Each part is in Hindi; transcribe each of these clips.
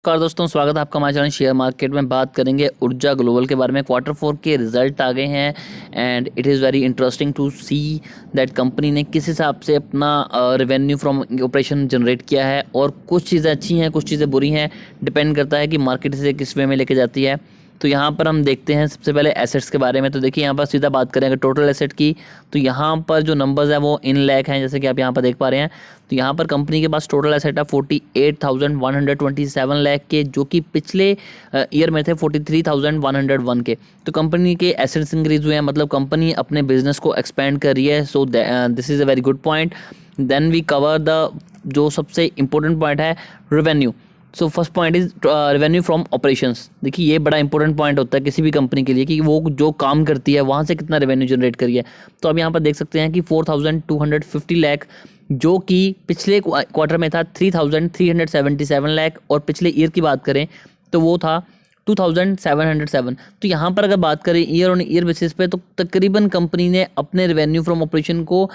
नमस्कार दोस्तों, स्वागत है आपका हमारे चैनल शेयर मार्केट में। बात करेंगे ऊर्जा ग्लोबल के बारे में। Q4 के रिजल्ट आ गए हैं and it is very interesting to see that company ने किस हिसाब से अपना रेवेन्यू फ्रॉम ऑपरेशन जनरेट किया है। और कुछ चीज़ें अच्छी हैं, कुछ चीज़ें बुरी हैं, डिपेंड करता है कि मार्केट से किस वे में लेके जाती है। तो यहाँ पर हम देखते हैं सबसे पहले एसेट्स के बारे में। तो देखिए यहाँ पर सीधा बात करें अगर टोटल एसेट की, तो यहाँ पर जो नंबर्स हैं वो इन लाख हैं, जैसे कि आप यहाँ पर देख पा रहे हैं। तो यहाँ पर कंपनी के पास टोटल एसेट है 48,127 लाख के, जो कि पिछले ईयर में थे 43,101 के। तो कंपनी के एसेट्स इंक्रीज हुए हैं, मतलब कंपनी अपने बिजनेस को एक्सपेंड कर रही है। So this is a very good point. Then we cover the जो सबसे इंपॉर्टेंट पॉइंट है revenue. So first point is revenue from operations. देखिए ये बड़ा इंपॉर्टेंट पॉइंट होता है किसी भी कंपनी के लिए कि वो जो काम करती है वहाँ से कितना रेवेन्यू जनरेट करी है। तो अब यहाँ पर देख सकते हैं कि 4,250 लाख, जो कि पिछले क्वार्टर में था 3,377 लाख, और पिछले ईयर की बात करें तो वो था 2,707। तो यहाँ पर अगर बात करें ईयर ऑन ईयर बेसिस पे, तो तकरीबन कंपनी ने अपने रेवेन्यू फ्रॉम ऑपरेशन को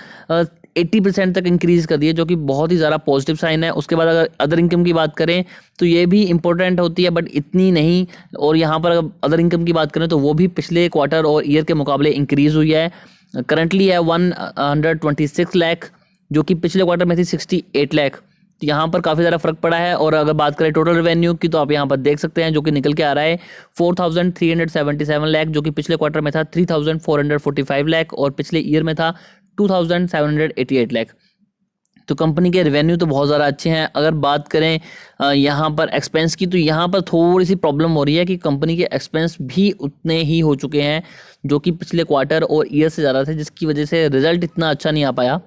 80% तक इंक्रीज़ कर दिया, जो कि बहुत ही ज़्यादा पॉजिटिव साइन है। उसके बाद अगर अदर इनकम की बात करें तो ये भी इंपॉर्टेंट होती है, बट इतनी नहीं। और यहाँ पर अगर अदर इनकम की बात करें तो वो भी पिछले क्वार्टर और ईयर के मुकाबले इंक्रीज़ हुई है। करंटली है 126 लाख, जो कि पिछले क्वार्टर में थी 68 लाख। तो यहाँ पर काफ़ी ज़्यादा फर्क पड़ा है। और अगर बात करें टोटल रेवेन्यू की, तो आप यहाँ पर देख सकते हैं जो कि निकल के आ रहा है 4,377 लाख, जो कि पिछले क्वार्टर में था 3,445 लाख, और पिछले ईयर में था 2,788 लाख। तो कंपनी के रेवेन्यू तो बहुत ज़्यादा अच्छे हैं। अगर बात करें यहाँ पर एक्सपेंस की, तो यहाँ पर थोड़ी सी प्रॉब्लम हो रही है कि कंपनी के एक्सपेंस भी उतने ही हो चुके हैं जो कि पिछले क्वार्टर और ईयर से ज़्यादा थे, जिसकी वजह से रिजल्ट इतना अच्छा नहीं आ पाया।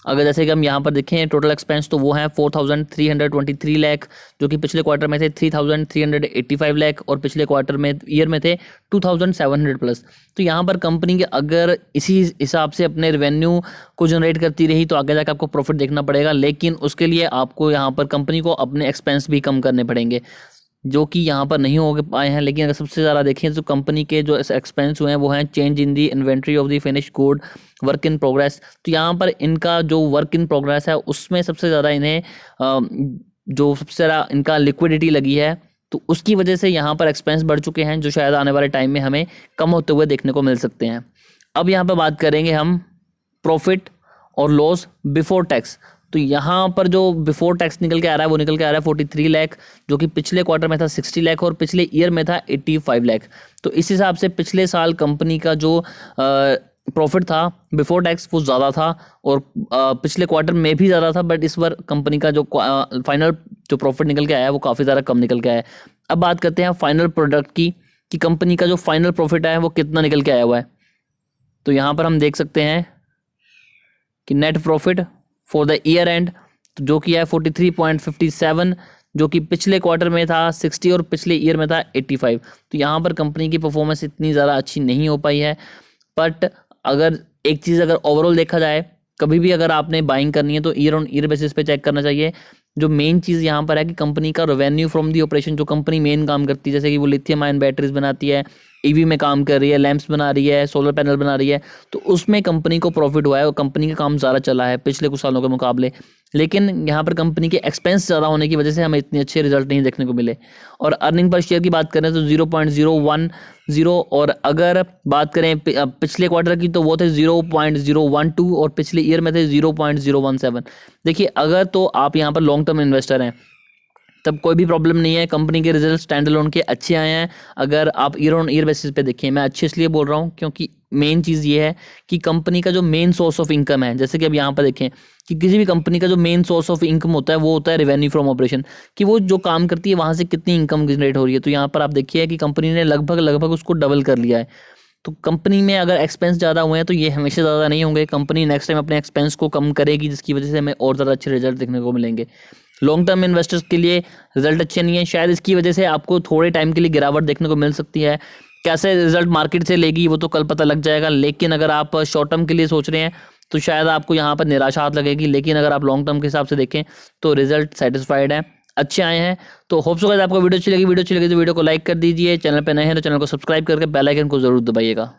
अगर जैसे कि हम यहाँ पर देखें टोटल एक्सपेंस, तो वो हैं 4,323 लाख, जो कि पिछले क्वार्टर में थे 3,385 लाख, और पिछले क्वार्टर में ईयर में थे 2,700 प्लस। तो यहाँ पर कंपनी के अगर इसी हिसाब से अपने रेवेन्यू को जनरेट करती रही तो आगे जाकर आपको प्रॉफिट देखना पड़ेगा, लेकिन उसके लिए आपको यहाँ पर कंपनी को अपने एक्सपेंस भी कम करने पड़ेंगे, जो कि यहाँ पर नहीं हो पाए हैं। लेकिन अगर सबसे ज़्यादा देखें तो कंपनी के जो एक्सपेंस हुए हैं वो हैं change in the inventory of the finish good, work in progress. तो यहाँ पर इनका जो वर्क इन प्रोग्रेस है उसमें सबसे ज़्यादा इन्हें जो सबसे ज़्यादा इनका लिक्विडिटी लगी है, तो उसकी वजह से यहाँ पर एक्सपेंस बढ़ चुके हैं, जो शायद आने वाले टाइम में हमें कम होते हुए देखने को मिल सकते हैं। अब यहाँ पर बात करेंगे हम प्रॉफिट और लॉस बिफोर टैक्स। तो यहाँ पर जो बिफोर टैक्स निकल के आ रहा है वो निकल के आ रहा है 43 लाख, जो कि पिछले क्वार्टर में था 60 लाख, और पिछले ईयर में था 85 लाख। तो इस हिसाब से पिछले साल कंपनी का जो प्रॉफिट था बिफोर टैक्स वो ज़्यादा था, और पिछले क्वार्टर में भी ज़्यादा था, बट इस बार कंपनी का जो फाइनल जो प्रॉफिट निकल के आया है वो काफ़ी ज़्यादा कम निकल के आया है। अब बात करते हैं फाइनल प्रोडक्ट की कि कंपनी का जो फाइनल प्रॉफिट है वो कितना निकल के आया हुआ है। तो यहाँ पर हम देख सकते हैं कि net profit for the year and, जो कि है 43.57, जो कि पिछले क्वार्टर में था 60 और पिछले ईयर में था 85। तो यहाँ पर कंपनी की परफॉर्मेंस इतनी ज़्यादा अच्छी नहीं हो पाई है। बट अगर एक चीज़ अगर ओवरऑल देखा जाए, कभी भी अगर आपने बाइंग करनी है तो ईयर ऑन ईयर बेसिस पे चेक करना चाहिए। जो मेन चीज़ यहाँ पर है कि कंपनी का रेवेन्यू फ्रॉम दी ऑपरेशन, जो कंपनी मेन काम करती है, जैसे कि वो लिथियम आयन बैटरीज बनाती है, ईवी में काम कर रही है, लैंप्स बना रही है, सोलर पैनल बना रही है, तो उसमें कंपनी को प्रॉफिट हुआ है और कंपनी का काम ज़्यादा चला है पिछले कुछ सालों के मुकाबले। लेकिन यहाँ पर कंपनी के एक्सपेंस ज़्यादा होने की वजह से हमें इतने अच्छे रिजल्ट नहीं देखने को मिले। और अर्निंग पर शेयर की बात करें तो 0.010, और अगर बात करें पिछले क्वार्टर की तो वो थे 0.012, और पिछले ईयर में थे 0.017। देखिए अगर तो आप यहाँ पर लॉन्ग टर्म इन्वेस्टर हैं तब कोई भी प्रॉब्लम नहीं है, कंपनी के रिजल्ट स्टैंड अलोन के अच्छे आए हैं। अगर आप ईयर ऑन ईयर बेसिस पे देखें, मैं अच्छे इसलिए बोल रहा हूँ क्योंकि मेन चीज़ ये है कि कंपनी का जो मेन सोर्स ऑफ इनकम है, जैसे कि अब यहाँ पर देखें कि किसी भी कंपनी का जो मेन सोर्स ऑफ इनकम होता है वो होता है रेवेन्यू फ्रॉम ऑपरेशन, कि वो जो काम करती है वहाँ से कितनी इनकम जनरेट हो रही है। तो यहाँ पर आप देखिए कि कंपनी ने लगभग उसको डबल कर लिया है। तो कंपनी में अगर एक्सपेंस ज़्यादा हुए हैं तो ये हमेशा ज़्यादा नहीं होंगे, कंपनी नेक्स्ट टाइम अपने एक्सपेंस को कम करेगी, जिसकी वजह से हमें और ज़्यादा अच्छे रिजल्ट देखने को मिलेंगे। लॉन्ग टर्म इन्वेस्टर्स के लिए रिजल्ट अच्छे नहीं है, शायद इसकी वजह से आपको थोड़े टाइम के लिए गिरावट देखने को मिल सकती है। कैसे रिजल्ट मार्केट से लेगी वो तो कल पता लग जाएगा, लेकिन अगर आप शॉर्ट टर्म के लिए सोच रहे हैं तो शायद आपको यहाँ पर निराशा हाथ लगेगी। लेकिन अगर आप लॉन्ग टर्म के हिसाब से देखें तो रिजल्ट सेटिस्फाइड है, अच्छे आए हैं। तो होप सो गाइस आपको वीडियो अच्छी लगी तो वीडियो को लाइक कर दीजिए, चैनल पे नए हैं तो चैनल को सब्सक्राइब करके बेल आइकन को जरूर दबाइएगा।